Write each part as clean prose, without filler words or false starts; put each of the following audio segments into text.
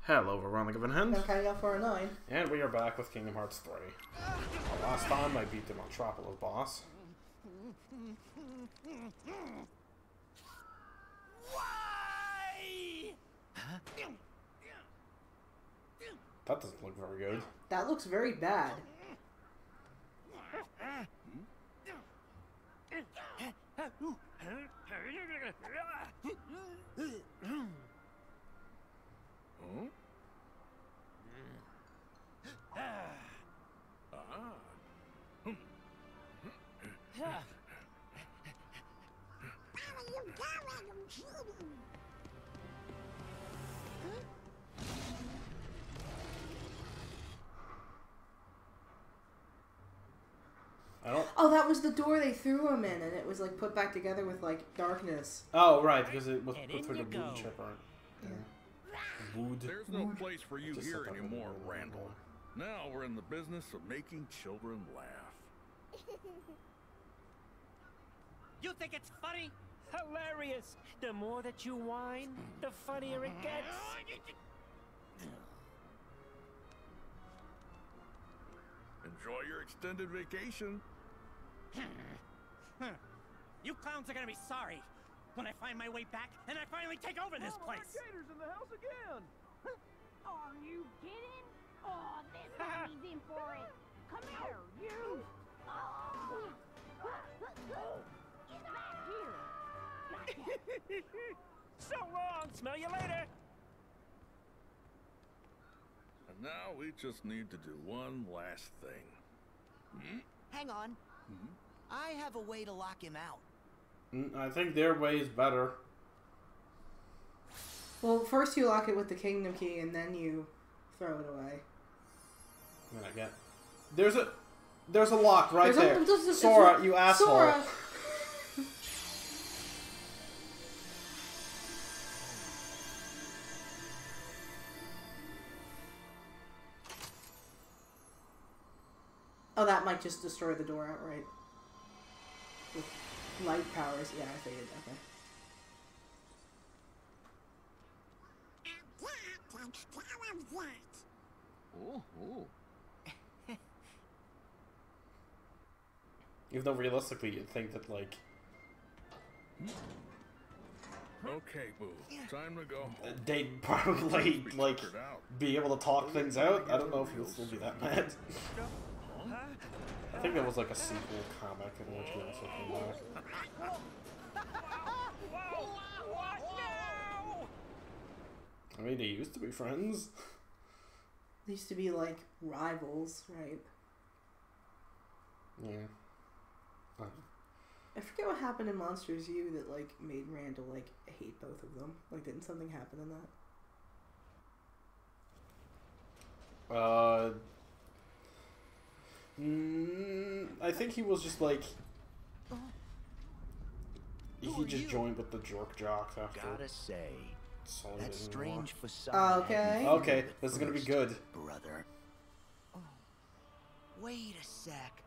Hello, everyone, give a hand. Okay, up for a 9. And we are back with Kingdom Hearts 3. Last time I beat the Metropolis boss. Why? That doesn't look very good. That looks very bad. Oh, that was the door they threw him in, and it was like put back together with like darkness. Oh, right, because it was put through the wood chipper. Yeah. Wood. There's no place for you here anymore, Randall. Now we're in the business of making children laugh. You think it's funny? Hilarious. The more that you whine, the funnier it gets. Enjoy your extended vacation. You clowns are gonna be sorry when I find my way back and I finally take over this place. Gators in the house again. Are you kidding? Oh, this mommy's in for it. Come here, you. Oh. Get back here. So long. Smell you later. And now we just need to do one last thing. Hang on. I have a way to lock him out. I think their way is better. Well, first you lock it with the kingdom key, and then you throw it away. I mean, I get. There's a lock right there. Sora, you asshole. Sora. Oh, that might just destroy the door outright. With light powers. Yeah, I figured. Okay. Even though realistically you'd think that, like... Okay, Boo. Time to go home. They'd probably, like, be able to talk things out. I don't know if he'll still be that mad. I think there was, like, a sequel comic in which he also came back. I mean, they used to be friends. They used to be, like, rivals, right? Yeah. I forget what happened in Monsters U that, like, made Randall, like, hate both of them. Like, didn't something happen in that? I think he was just, like... He just joined with the jerk jocks after... Gotta say, that strange facade... Okay. Okay, this is gonna be good. Brother. Oh, wait a sec.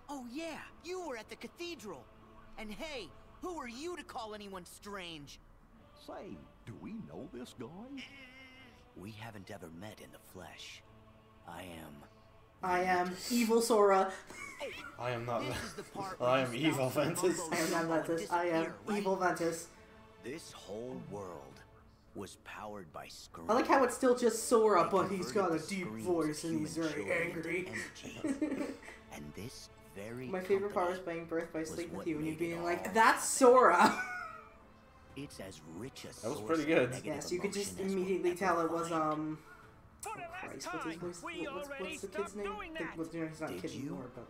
Oh yeah, you were at the cathedral. And hey, who are you to call anyone strange? Say, do we know this guy? We haven't ever met in the flesh. I am evil Sora. I am not... This is the part I am evil Ventus. I am not Ventus. I am evil Ventus. This whole world was powered by screams. I like how it's still just Sora, but he's got a deep voice and he's very angry. And this very My favorite part was playing Birth by Sleep with You and you made being it like, all. that's Sora! It's as rich as That was pretty good. Yes, you could just immediately tell it was, oh Christ, what's his voice? What's the kid's name? He's not a kid anymore, but...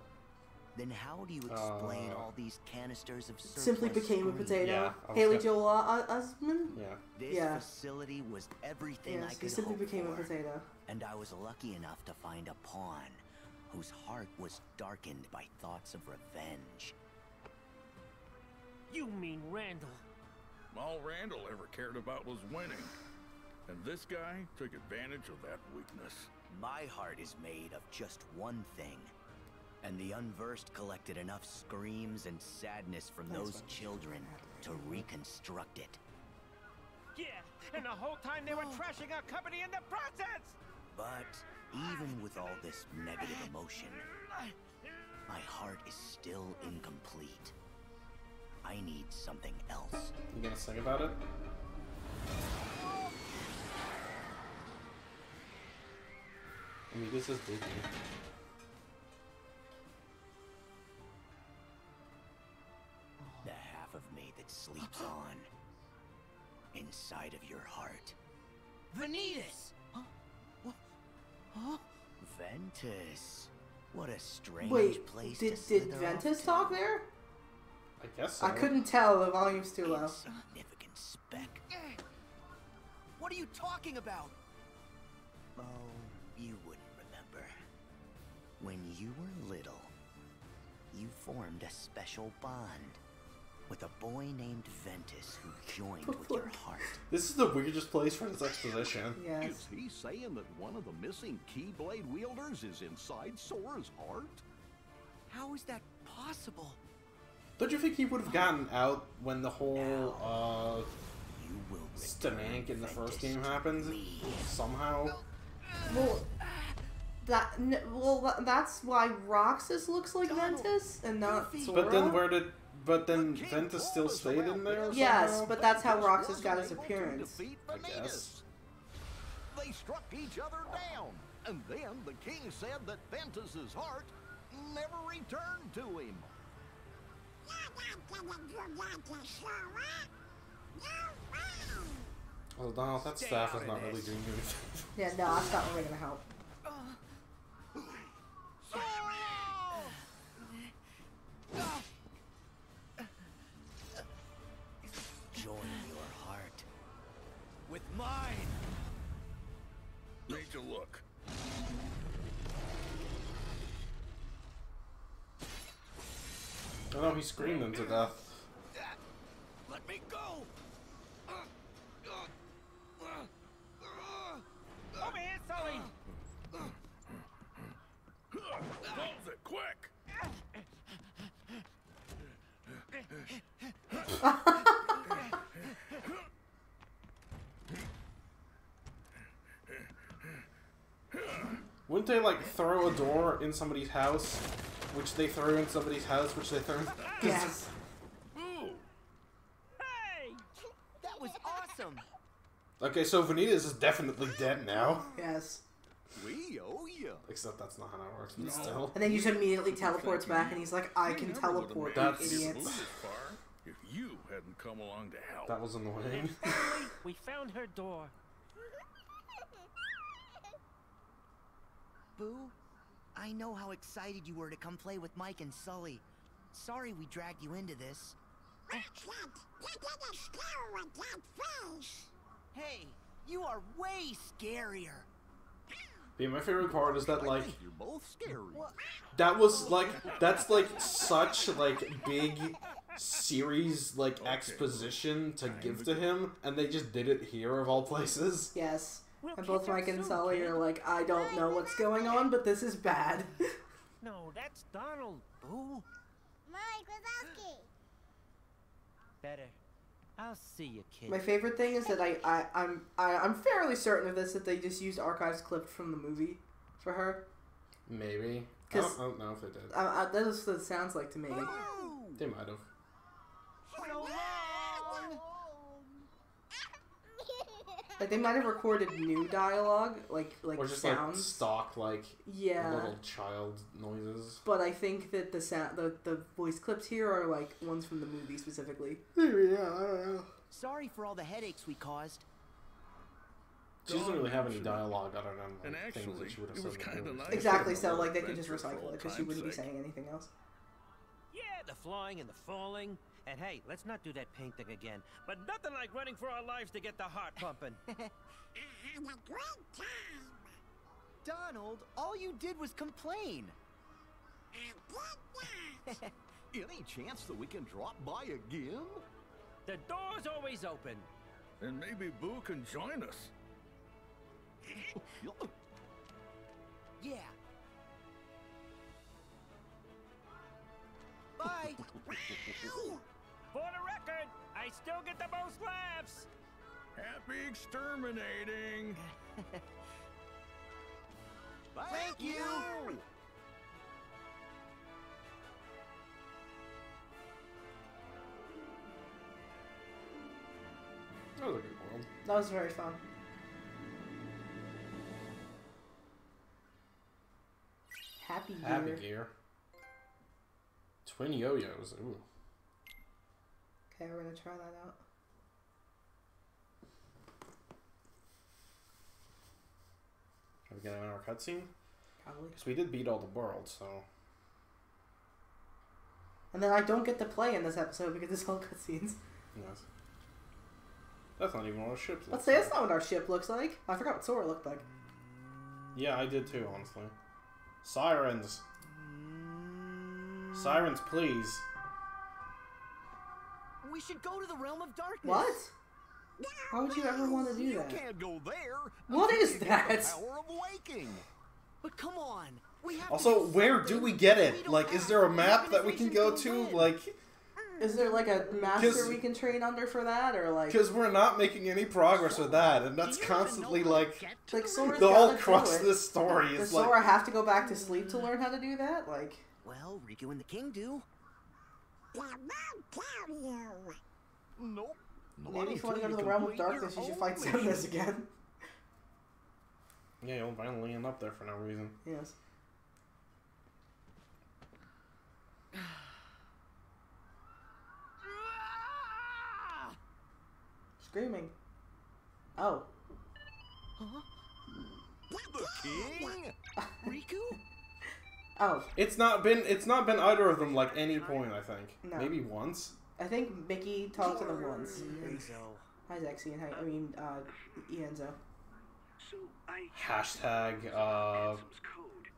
Then how do you explain all these canisters of surplus Simply became a screens? potato. Yeah, Haley Joel Osment? Yeah. This facility was everything I Yes, he could simply hope became for. a potato. And I was lucky enough to find a pawn whose heart was darkened by thoughts of revenge. You mean Randall? All Randall ever cared about was winning. And this guy took advantage of that weakness. My heart is made of just one thing. And the unversed collected enough screams and sadness from those children to reconstruct it. Yeah, And the whole time they were trashing our company in the process! But even with all this negative emotion, my heart is still incomplete. I need something else. You gonna sing about it? I mean, this is Disney. The half of me that sleeps on inside of your heart. Vanitas! Huh? Ventus. What a strange place to did slither Ventus off talk to. there? I guess so. I couldn't tell. The volume's too low. Insignificant speck. What are you talking about? Oh, you wouldn't remember. When you were little, you formed a special bond with a boy named Ventus who joined with your heart. This is the weirdest place for this exposition. Yes. Is he saying that one of the missing Keyblade wielders is inside Sora's heart? How is that possible? Don't you think he would have gotten out when the whole You will stank in the first game Ventus to happened? me. Somehow? Well, that's why Roxas looks like Ventus and not Sora. But then Ventus still stayed in there Yes, somehow? but that's how Roxas Wasn't got his able to appearance. defeat I Vanitas. guess. They struck each other down, and then the king said that Ventus's heart never returned to him. Well, Donald, that staff is not really doing anything. Yeah, no, that's not really gonna help. Join your heart with mine. Need to look. Oh no, he screamed him to death. Let me go. Over here, Sully! Close it, quick! Wouldn't they like throw a door in somebody's house, which they threw in somebody's house, which they threw in... Yes. Ooh! Hey! That was awesome. Okay, so Vanitas is definitely dead now. Yes. We owe you. Except that's not how that works, but still. And then he just immediately teleports back, and he's like, "I can teleport, you That's- idiots." This far if you hadn't come along to help. That was annoying. Finally, we found her door. Boo, I know how excited you were to come play with Mike and Sully. Sorry we dragged you into this. Hey, you are way scarier. Yeah, my favorite part is that, like, You're both scary. that was, like, that's, like, such, like, big series, like, exposition to give to him, and they just did it here, of all places. Yes. We'll And both catch up Mike and soon, Sully kid. are like, "I don't know what's going on, but this is bad." No, that's Donald, Boo. Mike Wazowski. Better. I'll see you, kid. My favorite thing is that I'm fairly certain of this, that they just used archives clipped from the movie for her. Maybe. I 'Cause- don't know if they did. That is what it sounds like to me. They might have. So long. Like they might have recorded new dialogue, like Or just, sounds. like, stock, like, Yeah. little child noises. But I think that the sound, the voice clips here are like ones from the movie specifically. Maybe, yeah, I don't know. Sorry for all the headaches we caused. She doesn't really have any dialogue other than, And like, things actually, that she would have it said was in the kinda movie. nice. Exactly. for So the like they little could just adventure recycle for it because she old wouldn't be time's sake. saying anything else. Yeah, the flying and the falling. And hey, let's not do that paint thing again. But nothing like running for our lives to get the heart pumping. I had a great time. Donald, all you did was complain. I did that. Any chance that we can drop by again? The door's always open. And maybe Boo can join us. Yeah. Bye. For the record, I still get the most laughs. Happy exterminating. Thank you! That was a good world. That was very fun. Happy Gear. Happy Gear. Twin yo-yos. Ooh. Okay, we're gonna try that out. Are we getting our cutscene? Probably. Because we did beat all the worlds, so... And then I don't get to play in this episode because it's all cutscenes. Yes. That's not even what our ship looks Let's say that's not what our ship looks like. I forgot what Sora looked like. Yeah, I did too, honestly. Sirens. Sirens, please. We should go to the realm of darkness. What? Why would you ever want to do You that? can't go there. What until is you get that? the power of waking. But come on. We have Also, to do where something. do we get We it? don't Like, is have there a the map that we can go organization's to? gonna win. Like, Is there like a master 'Cause- we can train under for that, or like? because we're not making any progress with that, and that's Do you even constantly, know how to like, get to Like Sora's the whole gotta crux do of it. this story Does is, like... Sora have to go back to sleep to learn how to do that? Like, Well, Riku and the king do. Nope. Not maybe if you want to go until to the you realm of complete your darkness, you should own fight mission. Xemnas again. Yeah, you'll finally end up there for no reason. Yes. Screaming. Oh. The king? Riku? Oh. It's not been either of them, like, any point, I think. No. Maybe once? I think Mickey talked to them once. Enzo. Hi, Zexian. Hi, Ienzo. So I Hashtag, Hansome's code.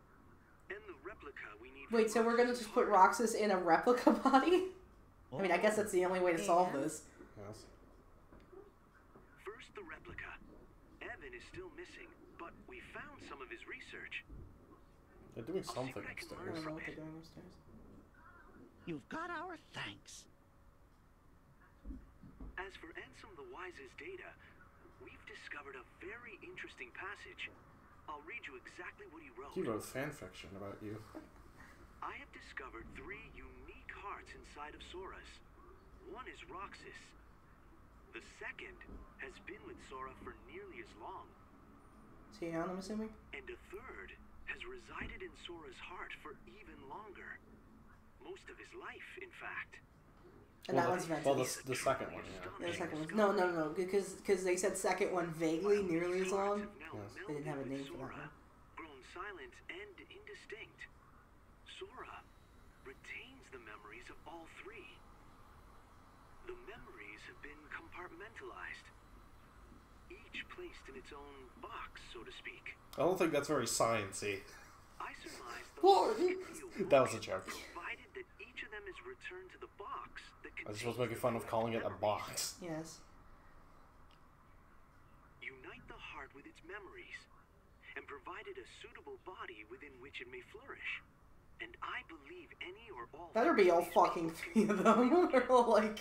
And the replica we need. Wait, so we're gonna just put Roxas in a replica body? I mean, I guess that's the only way to solve this. Yes. First the replica. Evan is still missing, but we found some of his research. They're doing I'll see something what I can I learn don't know from what they're it. doing upstairs. You've got our thanks. As for Ansem the Wise's data, we've discovered a very interesting passage. I'll read you exactly what he wrote. He wrote fanfiction about you. I have discovered 3 unique hearts inside of Sora's. One is Roxas. The second has been with Sora for nearly as long. Tion, I'm assuming? And a third has resided in Sora's heart for even longer. Most of his life, in fact. And Well, that one's well, Ventus. the second one, yeah. Yeah, the second one. No, because they said second one vaguely, nearly as long. They didn't have a name for that one. Grown silent and indistinct. Sora retains the memories of all 3. The memories have been compartmentalized. Each placed in its own box, so to speak. I don't think that's very sciencey. I surmise Well, That was a joke. provided that each of them is returned to the box that I was supposed to make fun of calling it a box. Yes. Unite the heart with its memories, and provided a suitable body within which it may flourish. And I believe any or all. Better be all 3 fucking 3 of them. Or like,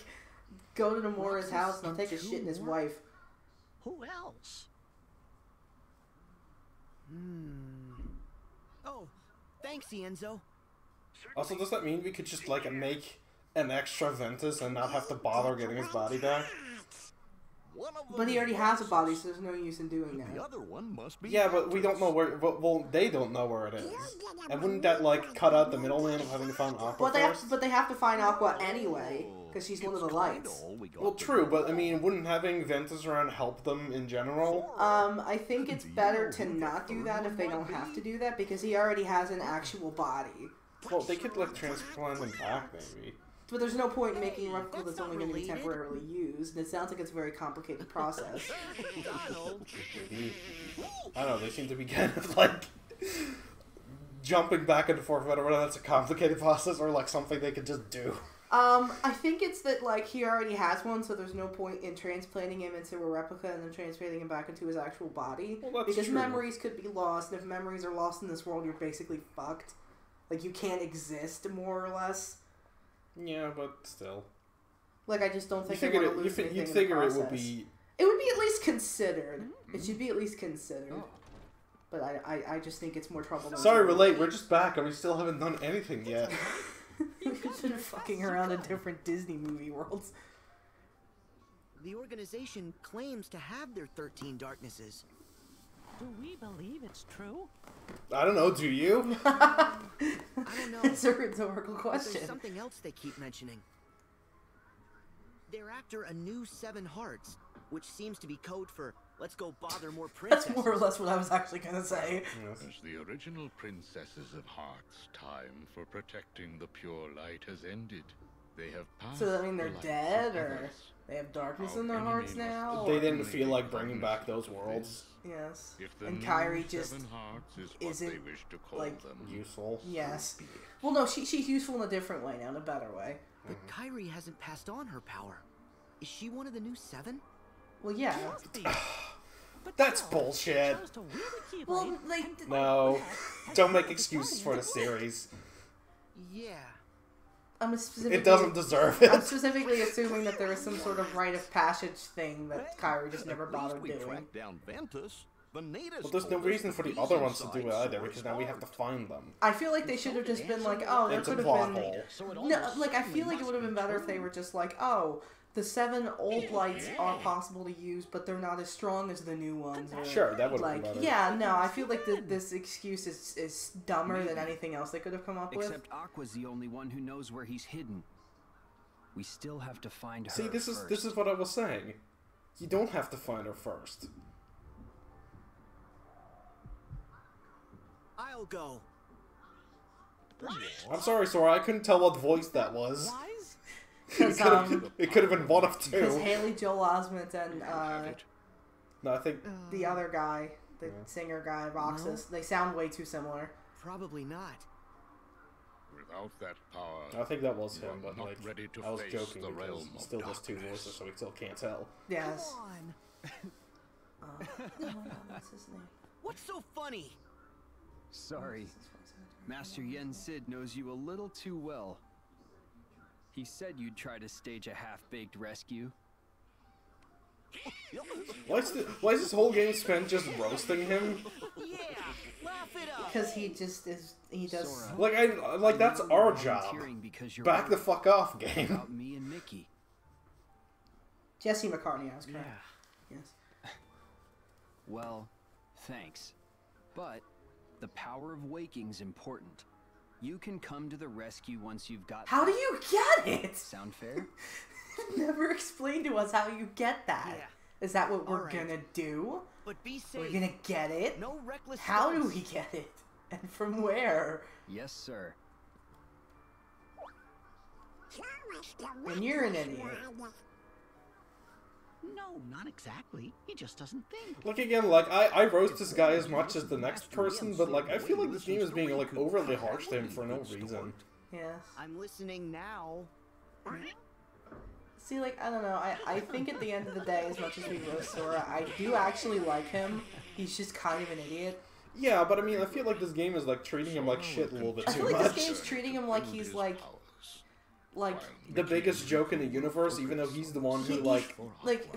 go to Nomura's house and he'll take a shit in his wife. Who else? Oh, thanks, Enzo. Also, does that mean we could just, like, make an extra Ventus and not have to bother getting his body back? One of But them he already is has a Roxas. body, so there's no use in doing The that. other one must be. Yeah, but we don't Ventus. know where... Well, they don't know where it is. And wouldn't that, like, cut out the middleman of having to find Aqua first? But they have to find Aqua anyway, because she's one of the It's kinda lights. all we got Well, to true, do. but, I mean, wouldn't having Ventus around help them in general? I think it's better to not do that if they don't have to do that, because he already has an actual body. Well, they could, like, transplant him back, maybe. But there's no point in making a replica That's that's only not going to be related. temporarily used, and it sounds like it's a very complicated process. Donald. Maybe. I don't know, they seem to be kind of, like, jumping back and forth about whether that's a complicated process or, like, something they could just do. I think it's that, like, he already has one, so there's no point in transplanting him into a replica and then transplanting him back into his actual body. Well, that's because true. memories could be lost, and if memories are lost in this world, you're basically fucked. Like, you can't exist, more or less. Yeah, but still. Like, I just don't You think they figure want to it, lose anything you'd in figure the it would process. be It would be at least considered. It should be at least considered. But I just think it's more trouble than Sorry, we're late. We're just back, and we still haven't done anything yet. We've been fucking around in different Disney movie worlds. The organization claims to have their 13 darknesses. Do we believe it's true? I don't know, do you? I don't know. It's a rhetorical But question. there's something else they keep mentioning. They're after a new 7 hearts, which seems to be code for let's go bother more princesses. That's more or less what I was actually gonna say. As the original princesses of Hearts' time for protecting the pure light has ended, they have passed. So, I mean, they're the light dead, to or others. they have darkness Our in their enemy hearts must now? They or- didn't feel like bringing back those worlds. Yes. If the And new Kyrie just 7 hearts is what isn't, they wish to call like, them. Useful. Yes. Well, no, she's useful in a different way now, in a better way. But Kyrie hasn't passed on her power. Is she one of the new 7? Well, yeah. That's bullshit. Well, like, No. Don't make excuses for the series. Yeah. I'm specifically. It doesn't deserve I'm it. specifically assuming that there was some sort of rite of passage thing that Kyrie just never At least bothered we doing. tracked down Ventus. Ventus Well, there's no told us reason for the he's other ones to do inside it either, Sora's because now we have to heart. find them. I feel like they should have just been like, oh, there It's a could have plot been. hole. No, like I feel like it would have been better if they were just like, oh, the 7 old lights are possible to use, but they're not as strong as the new ones. Or, Sure, that would have like, been better. yeah, no, I feel like this excuse is dumber than anything else they could have come up with. Except Aqua's the only one who knows where he's hidden. We still have to find her. See, this is what I was saying. You don't have to find her first. I'll go. I'm sorry, Sora, I couldn't tell what voice that was. Because It could have been one of because two. Haley Joel Osment and No, I think the other guy, the singer guy, Roxas, they sound way too similar. Probably not. Without that power, I think that was you him, are but not like ready to I was face joking the because realm he of still does two darkness. voices, so we still can't tell. Yes. Come on. What's his name? What's so funny? Sorry. Master Yen Sid knows you a little too well. He said you'd try to stage a half-baked rescue. Why is this whole game spent just roasting him? Yeah, laugh it up. Because he just is. He does. Sora. Like that's I know you're our job. volunteering because you're Back the worried fuck off, game. about me and Mickey. Jesse McCartney, I was correct. Yes. Well, thanks. But the power of waking's important. You can come to the rescue once you've got. How do you get it? Sound fair? Never explained to us how you get that. Yeah. Is that what we're Alright. gonna do? But be safe. We're gonna get it? No reckless How do stunts. we get it? And from where? Yes, sir. And you're an idiot. No, not exactly. He just doesn't think. Like again, like I roast this guy as much as the next person, but like I feel like this game is being like overly harsh to him for no reason. Yes. I'm listening now. See, like, I don't know. I think at the end of the day, as much as we roast Sora, I do actually like him. He's just kind of an idiot. Yeah, but I mean, I feel like this game is like treating him like shit a little bit I too feel like much. this game's treating him like he's like The biggest joke in the universe, even though he's the one who like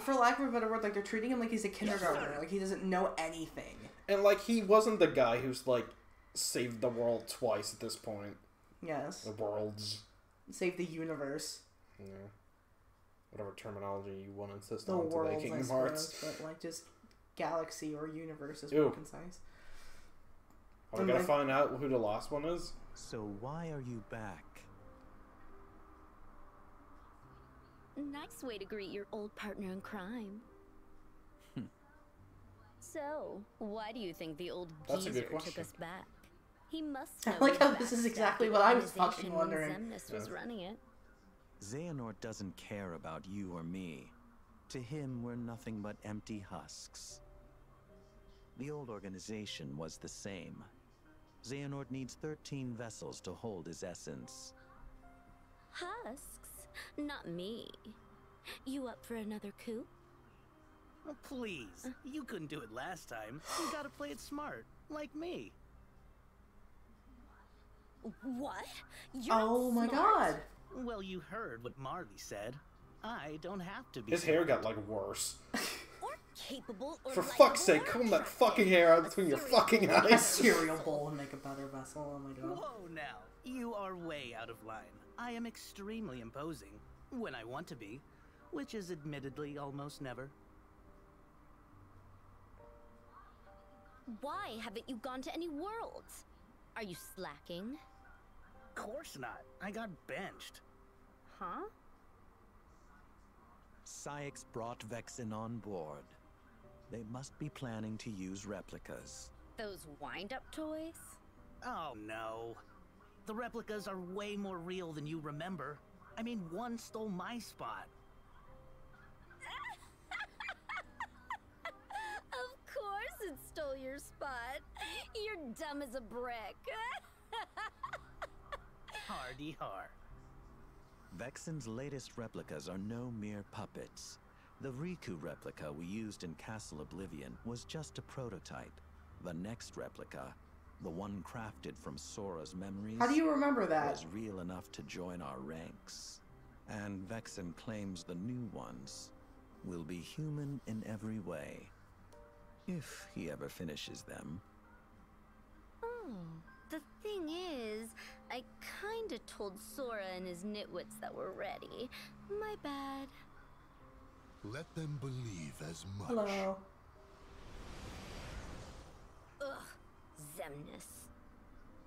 for lack of a better word, like they're treating him like he's a kindergartner, like he doesn't know anything. and like he wasn't the guy who's like saved the world twice at this point. Yes. The worlds. Save the universe. Yeah. Whatever terminology you want to insist The on to worlds, making I Kingdom Hearts. suppose, but like just galaxy or universe is Ew. more concise. Are we gonna find out who the last one is? So why are you back? Nice way to greet your old partner in crime. So, why do you think the old That's a geezer good took question. us back? He must I know like the how this is backstab exactly the what I was organization fucking when wondering. Xemnas was running it. Xehanort doesn't care about you or me. To him, we're nothing but empty husks. The old organization was the same. Xehanort needs 13 vessels to hold his essence. Husks? Not me. You up for another coup? Oh, please. You couldn't do it last time. You gotta play it smart. Like me. What? You're Oh my smart? god. Well, you heard what Marley said. I don't have to be His hair smart. got like worse. capable or For fuck's sake, comb that fucking hair out between your fucking A eyes. cereal bowl and make a better vessel. Oh my god. Whoa, now. You are way out of line. I am extremely imposing. When I want to be. Which is admittedly almost never. Why haven't you gone to any worlds? Are you slacking? Course not. I got benched. Huh? Sykes brought Vexen on board. They must be planning to use replicas. Those wind-up toys? Oh no. The replicas are way more real than you remember. I mean, one stole my spot. Of course it stole your spot. You're dumb as a brick. Hardy har. Vexen's latest replicas are no mere puppets. The Riku replica we used in Castle Oblivion was just a prototype. The next replica, the one crafted from Sora's memories, How do you remember that? was real enough to join our ranks. And Vexen claims the new ones will be human in every way. If he ever finishes them. Oh, the thing is, I kinda told Sora and his nitwits that we're ready. My bad. Let them believe as much. Hello. Ugh, Xemnas.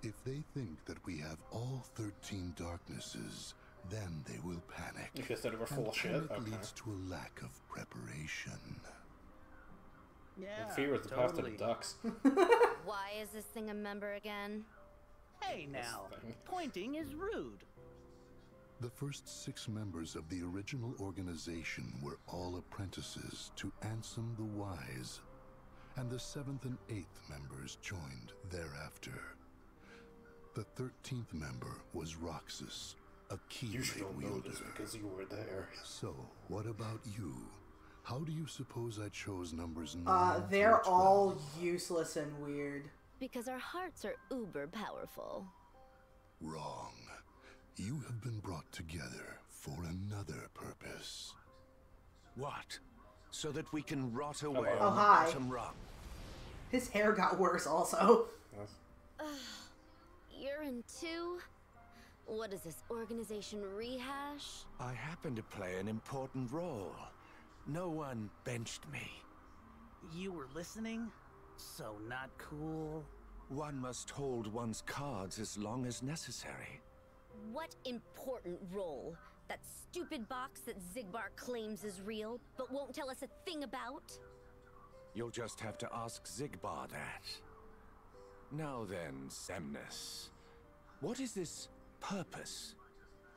If they think that we have all 13 darknesses, then they will panic. You guys said we're full of shit? Panic Okay. leads to a lack of preparation. Yeah, Fear is the path to the totally. ducks. Why is this thing a member again? Hey now, pointing is rude. The first 6 members of the original organization were all apprentices to Ansem the Wise, and the 7th and 8th members joined thereafter. The 13th member was Roxas, a You should keyblade all know wielder. this because you were there. So, what about you? How do you suppose I chose numbers 9 They're through 12? all useless and weird. Because our hearts are uber powerful. Wrong. You have been brought together for another purpose. What? So that we can rot away Oh, on the hi. bottom rung? His hair got worse also. You're in too? What is this, organization rehash? I happen to play an important role. No one benched me. You were listening? So not cool. One must hold one's cards as long as necessary. What important role? That stupid box that Zigbar claims is real, but won't tell us a thing about? You'll just have to ask Zigbar that. Now then, Xemnas. What is this purpose?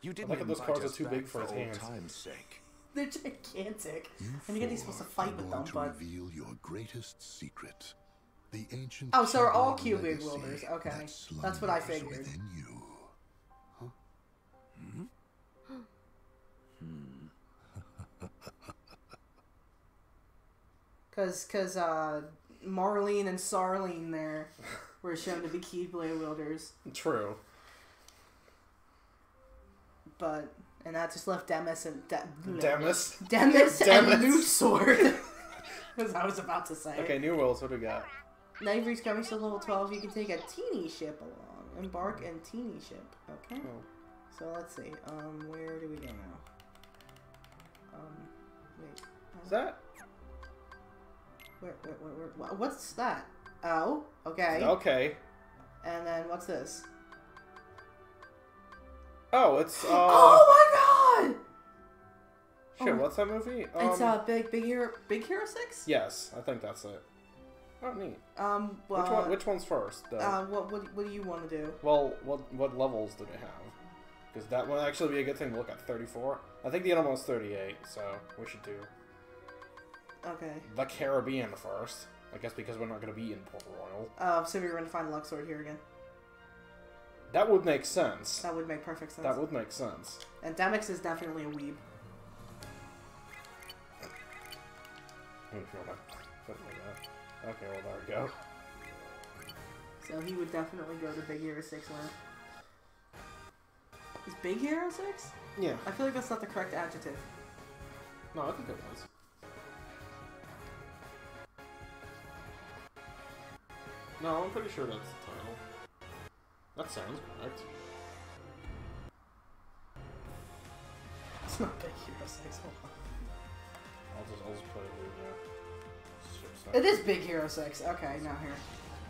You didn't like how those invite cards are us too big back for his old hands. time's sake. They're gigantic. You And yet he's supposed to fight with them, to but... reveal your greatest secret. The ancient Oh, so are all Keyblade Keyblade legacy wielders. Okay. that That's what I slumbers figured. within you. Cause Marlene and Sarlene there were shown to be Keyblade wielders. True. And that just left Demis and... Demis? Demis and Demis. Newt Sword. As I was about to say. Okay, New Worlds, what do we got? Now you've reached coming to level 12, you can take a teeny ship along. Embark and teeny ship. Okay. Oh. So let's see. Where do we go now? Wait. Is that? Where, what's that? Oh, okay. Okay. And then what's this? Oh, it's, Oh my god! Shit, Oh. what's that movie? It's Big Hero 6? Yes, I think that's it. Oh, neat. Well, Which one's first? what do you want to do? Well, what levels do they have? Because that would actually be a good thing to look at. 34? I think the other one's 38, so we should do Okay. the Caribbean first. I guess because we're not going to be in Port Royal. So we're going to find Luxord here again. That would make sense. That would make perfect sense. That would make sense. And Demix is definitely a weeb. Okay, well, there we go. So he would definitely go to Big Hero 6 land. Is Big Hero 6? Yeah. I feel like that's not the correct adjective. No, I think it was. No, I'm pretty sure that's the title. That sounds correct. It's not Big Hero 6. Hold on. I'll just play it here. It is Big Hero 6. Okay, now here.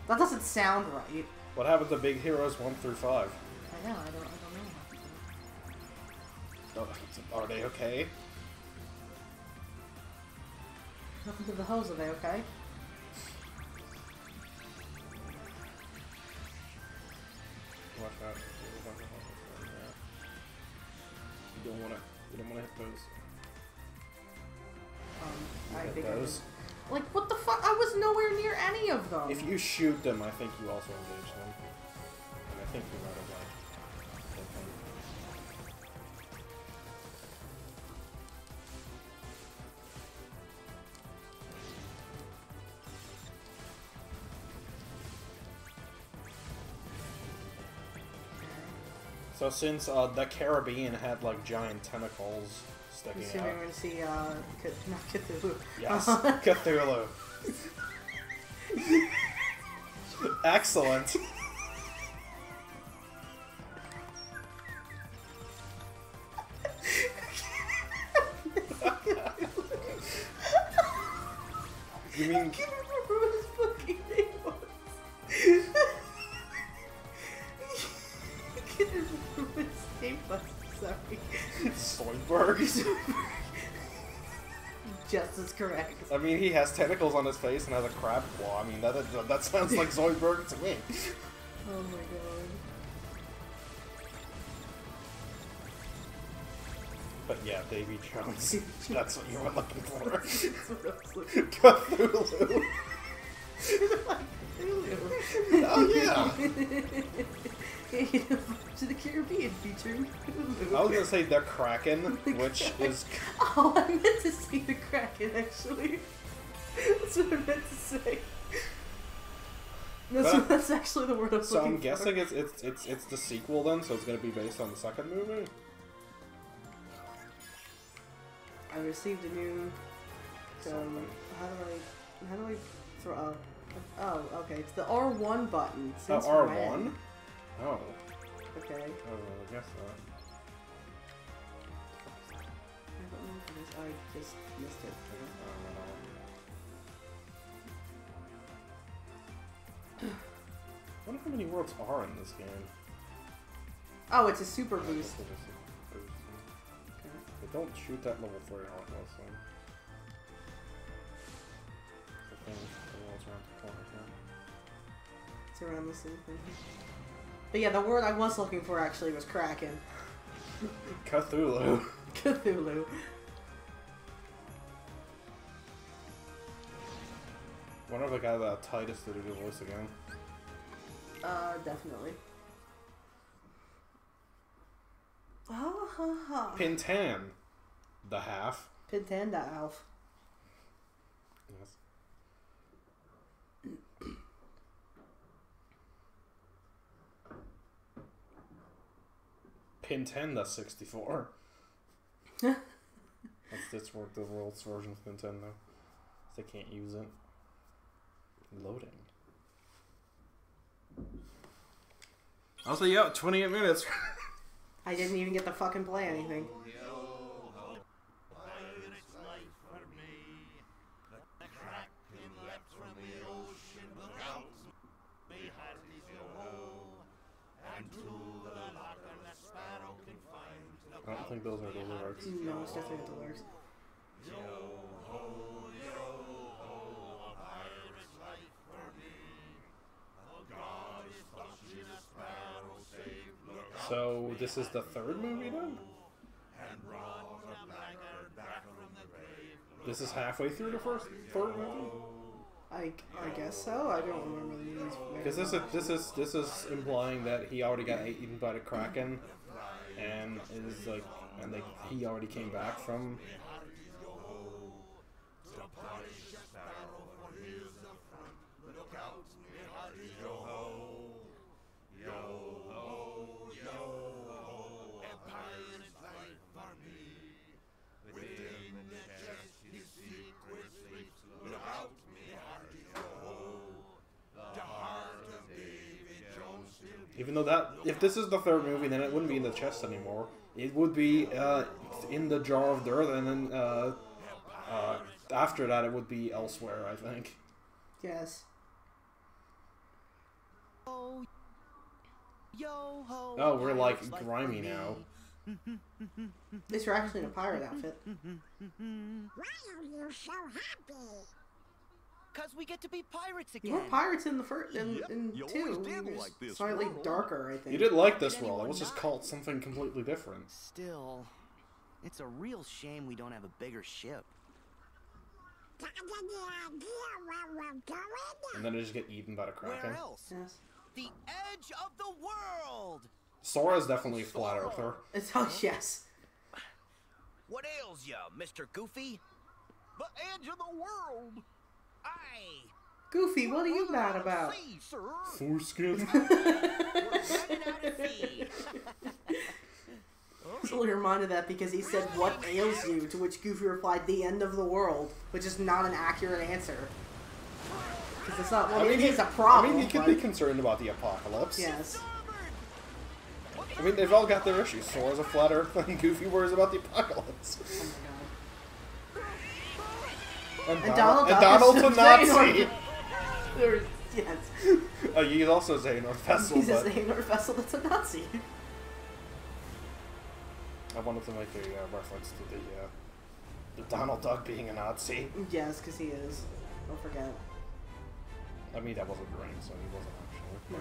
That doesn't sound right. What happened to Big Heroes 1 through 5? I know, I don't know. Oh, are they okay? What happened to the hose? Are they okay? Watch out. You don't wanna hit those. I hit think those. Like, what the fuck? I was nowhere near any of them. If you shoot them, I think you also engage them. And I think you might have, like, hit them. So since the Caribbean had, like, giant tentacles sticking out. Assuming we're gonna see, not Cthulhu. Yes, Cthulhu. Excellent. You mean? I can't remember what his fucking name was. I can't remember what his name was. Sorry. Zoidberg. Just as correct. I mean, he has tentacles on his face and has a crab claw. I mean, that sounds like Zoidberg to me. Oh my god. But yeah, Davy Jones. That's what you were looking for. That's what I was looking for. Cthulhu. Cthulhu. Oh yeah. To the Caribbean featuring Cthulhu. I was gonna say the Kraken, which is. Oh, I meant to say the Kraken actually. That's what I meant to say. That's actually the word I was so looking I'm for. guessing it's the sequel then, so it's gonna be based on the second movie. I received a new. How do I throw? Oh, okay. It's the R1 button. Since R1. when? Oh. Okay. Oh, well, I guess not. I don't know if it is. I just missed it. I wonder how many worlds are in this game. Oh, it's a super boost. But don't shoot that level 3 Heartless one. The thing, the world's around the corner here. It's around the same thing. But yeah, the word I was looking for actually was Kraken. Cthulhu. Cthulhu. Wonder if I got that Titus to do the voice again. Definitely. Ha ha ha. Pintan. The half. Pintan the Alf. Yes. Pintan the 64. That's the world's version of Nintendo. They can't use it. Loading. I'll say, yeah, 28 minutes. I didn't even get to fucking play anything. I don't think those are the lyrics. No, it's definitely the lyrics. So, this is the third movie then? This is halfway through the third movie? I guess so. I don't remember the movies. Because this is implying that he already got eaten by the Kraken, and is like, he already came back from. Even though that, if this is the third movie, then it wouldn't be in the chest anymore. It would be in the jar of dirt, and then after that, it would be elsewhere, I think. Yes. Oh, yo ho. Oh, we're like grimy now. At least we're actually in a pirate outfit. Why are you so happy? Cause we get to be pirates again. We're pirates in the first, in you two. always did We're like this slightly world. darker, I think. You did like this world. It was just called something completely different. Still, it's a real shame we don't have a bigger ship. And then they just get eaten by the Kraken. Where else? Yes. The edge of the world. Sora's definitely a flat earther. It's oh yes. What ails ya, Mr. Goofy? The edge of the world. Aye. Goofy, what are you mad about? See, sir. Foreskin. So we reminded that because he said, "What ails you?" To which Goofy replied, "The end of the world," which is not an accurate answer. Because it's not. Well, I mean, it's a problem. I mean, he could be concerned about the apocalypse. Yes. I mean, they've all got their issues. Sora's a flat earth, and Goofy worries about the apocalypse. Oh And my god. And Donald's a Nazi. Yes. He's also Xehanort Vessel. He's a Xehanort Vessel that's a Nazi. I wanted to make a reference to the Donald Duck being a Nazi. Yes, because he is. Don't forget. I mean, that wasn't Rain, so he wasn't actually. No.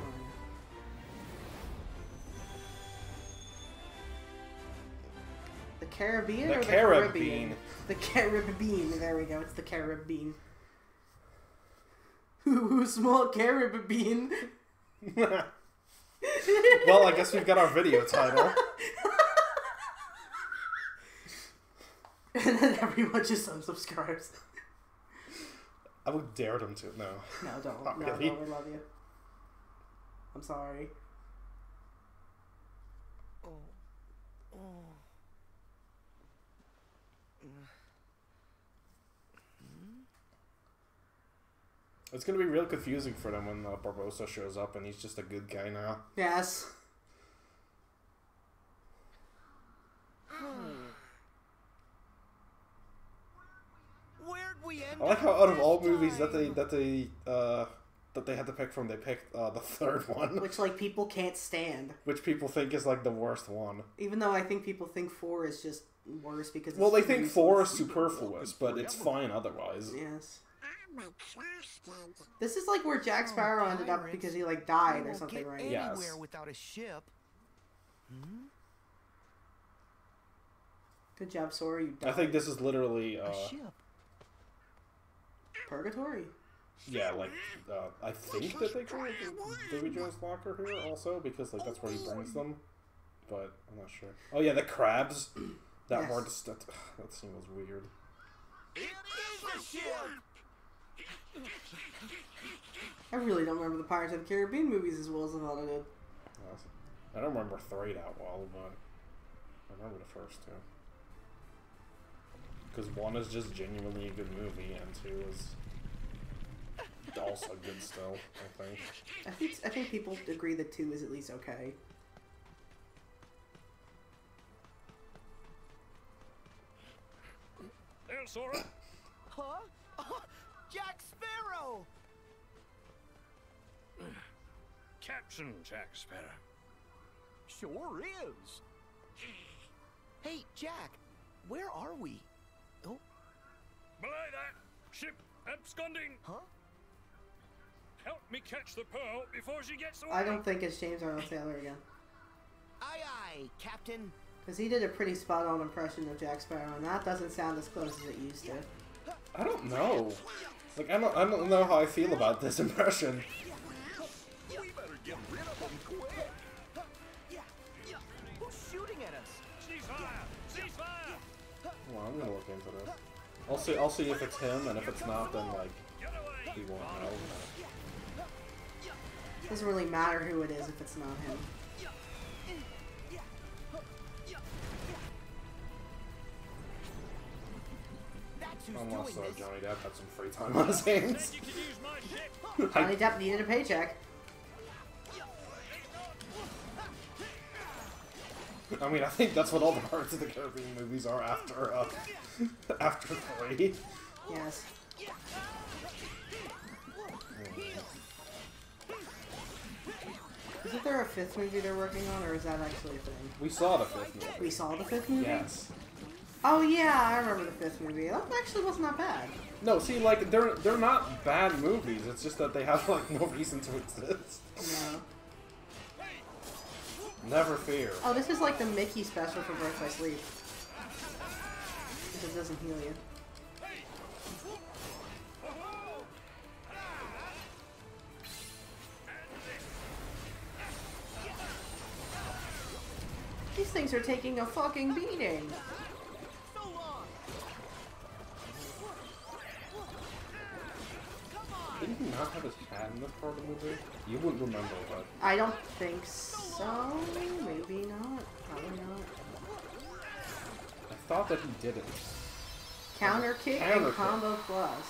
The Caribbean The or the Carib Caribbean? Bean. The Carib Bean. There we go. It's the Carib Bean. UWU Smol Carib Bean. Well, I guess we've got our video title. And then everyone just unsubscribes. I would dare them to. No. No, don't. Not No, really. don't. We love you. I'm sorry. It's gonna be real confusing for them when Barbossa shows up and he's just a good guy now. Yes. Where'd we end I like how out of all movies that they had to pick from, they picked the third one, Which, like, people can't stand. which people think is like the worst one. Even though I think people think 4 is just worse because Well, it's they think useless. 4 is superfluous, but it's fine otherwise. Yes. This is like where Jack Sparrow ended up because he, like, died or something, right? Yes. Anywhere without a ship. Good job, Sora. You died. I think this is literally A ship. Purgatory. yeah, like I think that they call it Davy Jones' locker here also because like that's where he brings them, but I'm not sure. Oh yeah, the crabs. That Yes. word that scene was weird. It is a ship. I really don't remember the Pirates of the Caribbean movies as well as I thought I did. I don't remember 3 that well, but I remember the first 2. Because 1 is just genuinely a good movie, and 2 is also good still, I think. I think people agree that 2 is at least okay. There, Sora. Huh? Jack Sparrow. Captain Jack Sparrow. Sure is. Hey, Jack. Where are we? Oh. Belay that! Ship absconding! Huh? Help me catch the pearl before she gets away! I don't think it's James Arnold Taylor again. Aye, aye, Captain. Because he did a pretty spot-on impression of Jack Sparrow, and that doesn't sound as close as it used to. I don't know. Like, I don't know how I feel about this impression. We better get rid of them quick. Who's shooting at us? Ceasefire! Ceasefire! Well, I'm gonna look into this. I'll see if it's him, and if it's not, then like he won't know. Doesn't really matter who it is if it's not him. Unless Johnny Depp had some free time on his hands. Johnny Depp needed a paycheck. I mean, I think that's what all the Pirates of the Caribbean movies are after, after 3. Yes. Isn't there a 5th movie they're working on, or is that actually a thing? We saw the 5th movie. We saw the 5th movie? Yes. Oh yeah, I remember the 5th movie. That actually wasn't that bad. No, see, like, they're not bad movies, it's just that they have, like, no reason to exist. No. Never fear. Oh, this is like the Mickey special for Birth by Sleep. Because it doesn't heal you. These things are taking a fucking beating. Didn't he not have his hat in this part of the movie? You wouldn't remember, but... I don't think so. Maybe not. Probably not. I thought that he didn't. Counter kick and combo plus.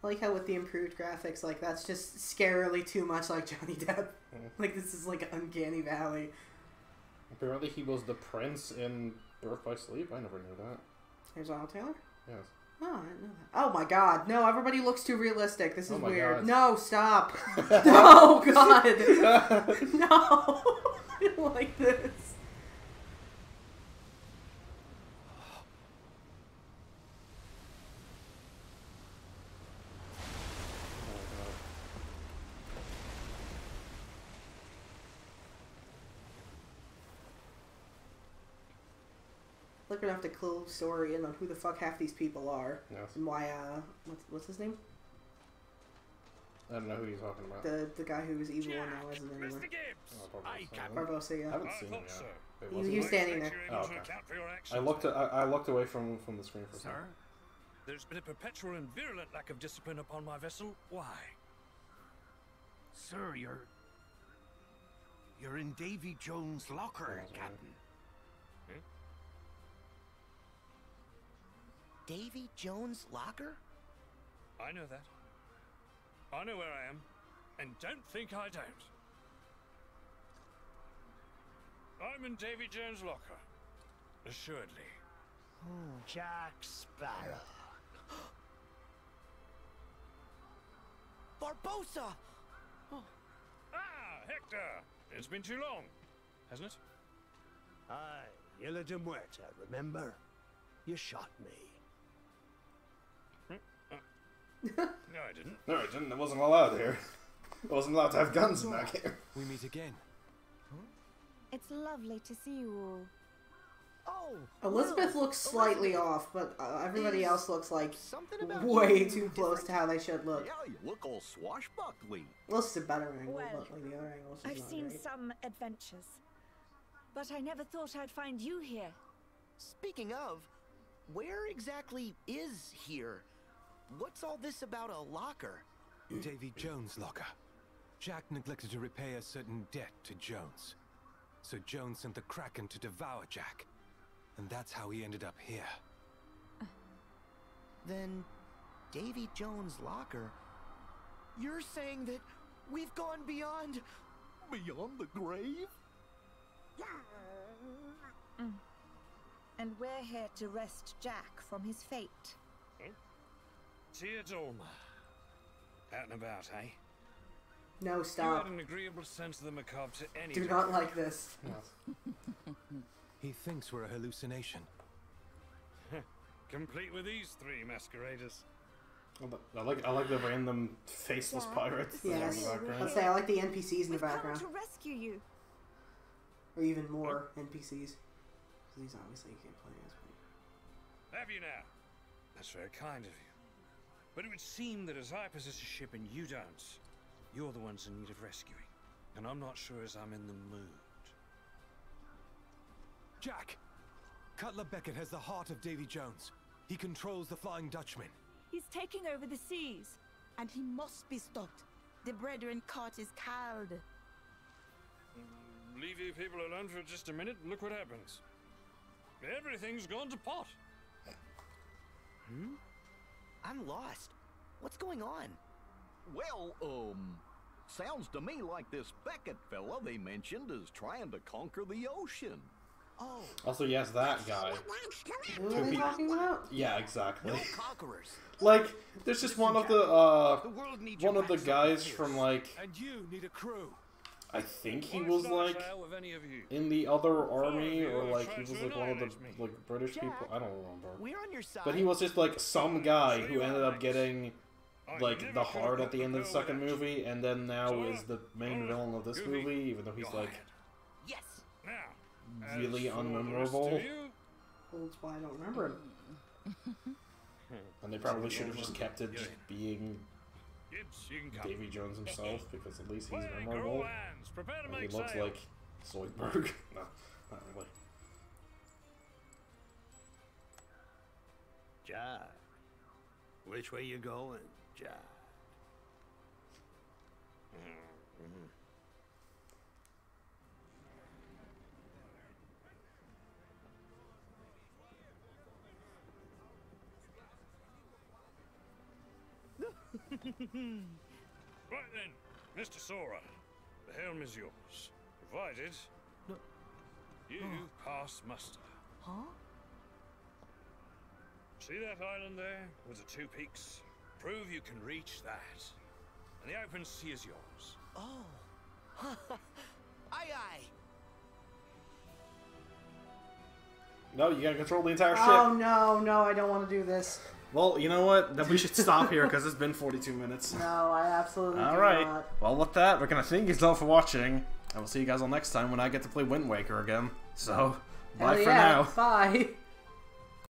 I like how with the improved graphics, like, that's just scarily too much like Johnny Depp. Like, this is like Uncanny Valley. Apparently he was the prince in Birth by Sleep. I never knew that. Here's Ronald Taylor? Yes. Oh, I didn't know that. Oh my god. No, everybody looks too realistic. This is weird. God. No, stop. No, god. No. I don't like this. Look enough to clue story in on who the fuck half these people are. Yes. And why, what's his name? I don't know who you're talking about. The guy who was evil and now isn't anymore. Barbosa, yeah. I haven't seen him yet. He was standing there. Oh, okay. I looked away from the screen for a second. Sir, there's been a perpetual and virulent lack of discipline upon my vessel. Why? Sir, you're in Davy Jones' locker, Captain. Davy Jones' locker? I know that. I know where I am, and don't think I don't. I'm in Davy Jones' locker. Assuredly. Jack Sparrow. Barbosa! Ah, Hector! It's been too long, hasn't it? Aye, Isla de Muerta, remember? You shot me. No, I didn't. No, I didn't. I wasn't allowed here. I wasn't allowed to have guns in that game. We meet again. It's lovely to see you all. Oh, Elizabeth looks slightly off, but everybody else looks like way too close to how they should look. Yeah, you look all swashbuckling. Well, it's a better angle, Well, but like the other angle is just I've not seen great. some adventures, but I never thought I'd find you here. Speaking of, where exactly is here? What's all this about a locker? Davy Jones' locker. Jack neglected to repay a certain debt to Jones. So Jones sent the Kraken to devour Jack. And that's how he ended up here. Then, Davy Jones' locker? You're saying that we've gone beyond... Beyond the grave? And we're here to wrest Jack from his fate. Teodolma. Out and about, eh? No, You stop. had an agreeable sense of the macabre to any Do degree. not like this. He thinks we're a hallucination. Complete with these three masqueraders. I like the random faceless pirates that are in Yes. the background. Let's say I like the NPCs in the background. To rescue you. Or even more NPCs. These obviously you can't play as. Have you now? That's very kind of you. But it would seem that as I possess a ship and you don't, you're the ones in need of rescuing. And I'm not sure as I'm in the mood. Jack! Cutler Beckett has the heart of Davy Jones. He controls the Flying Dutchman. He's taking over the seas. And he must be stopped. The brethren caught is cowed. Leave you people alone for just a minute and look what happens. Everything's gone to pot. I'm lost. What's going on? Well, sounds to me like this Beckett fella they mentioned is trying to conquer the ocean. Oh. Also, yes, that guy. What are they talking about? Yeah, exactly. No conquerors. Like, there's just one of the guys from, like, And you need a crew. I think he was, like, in the other army, or, like, he was, like, one of the, like, British people. I don't remember. We're on your side. But he was just, like, some guy who ended up getting, like, the heart at the end of the second movie, and then now is the main villain of this movie, even though he's, like, yes. really unmemorable. Well, that's why I don't remember him. And they probably should have just kept it just being Davy Jones himself, because at least he's memorable. And he looks like Zoidberg. No, not really. Jack, which way you going, Jack? Right then, Mr. Sora, the helm is yours, provided you pass muster. Huh? See that island there with the two peaks? Prove you can reach that, and the open sea is yours. Oh. Aye, aye. No, you gotta control the entire ship. Oh, no, I don't want to do this. Well, you know what? Then we should stop here, because it's been 42 minutes. No, I absolutely do Alright. not. Well, with that, we're gonna thank you all for watching, and we'll see you guys all next time when I get to play Wind Waker again. So, bye for now. Bye.